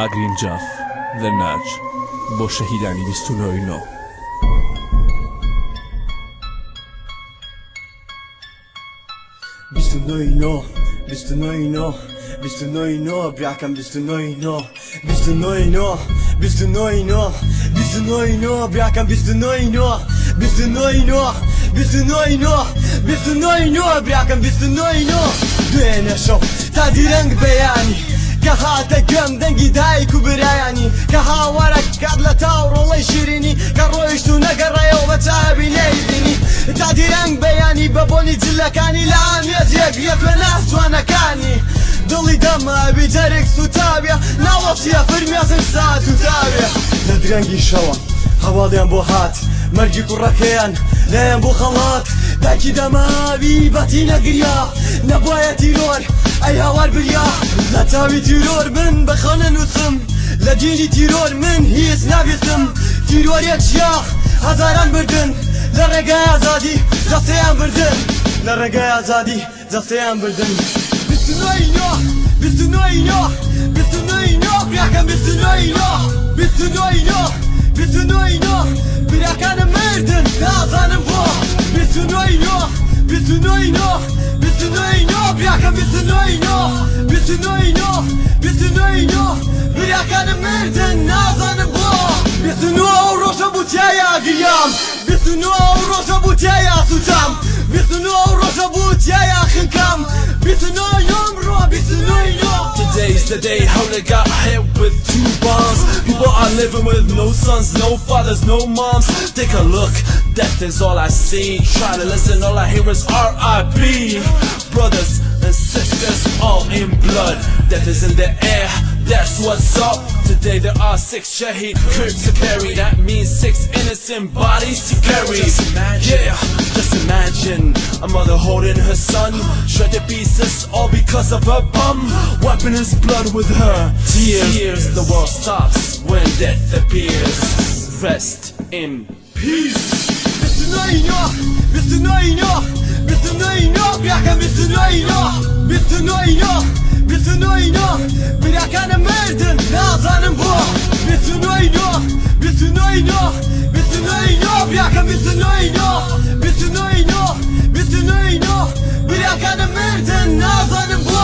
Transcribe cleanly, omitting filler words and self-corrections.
ئاگرین جاف دەرناج بۆ شەهیدانی 29 براکەم 29 براکەم 29 براکەم 29 دوێنێ شەو تا دیرەنگ بەیانی کە هاتە گەم دەنگی دایک و برایانی کە هاوارەک کات لە تاو ڕۆڵەی شیرینی کە ڕۆیشت و نەگەڕێەوە بە چاوی لێبینی تا دیرەنگ بەیانی بە بۆنی جلەکانی لە ئامێزیەک یەکە ناف جوانەکانی دڵی دەماوی جەرێک سوتاویە ناوەچیە فرمێزم سات و تاوێ لە درەنگی شەوە هەواڵیان بۆ هات مەرگی کوڕەکەیان لەیان بۆ خەڵات داکی دەماوی بەتی نەگریا نەبوایە تیرۆر ئەی هاوار بریا لە چاوی تیرۆر من بەخەنە نووسم لە دینی تیرۆر من هیچ ناویستم تیرۆرێک شیاخ هەزاران بردن لە ڕێگای ئازادی جەستەیان بردن لە ڕێگای ئازادی جەستەیان بردن 29 براکەم 29 براکانم مردن نازانم بۆ 29 براکەم 29 براکانم مردن نازانم بۆ 29 ڕۆژە بوتیایە گریام 29 ڕۆژە بوتیایە سوتام 29 ڕۆژە بوتیایە خنکام 29 ڕۆ 29 Today's the day, Howler got hit with 2 bombs. People are living with no sons, no fathers, no moms. Take a look, death is all I see. Try to listen, all I hear is R.I.P. Brothers and sisters, all in blood. Death is in the air, that's what's up. Today there are 6 shaheed cribs to carry. That means 6 innocent bodies to carry. Just imagine a mother holding her son, shred to pieces all because of her bum. Wiping his blood with her tears. The world stops when death appears. Rest in peace. 29 براکەم 29 براکانم مردن نازانم بۆ 29 براکەم 29 براکانم مردن نازانم بۆ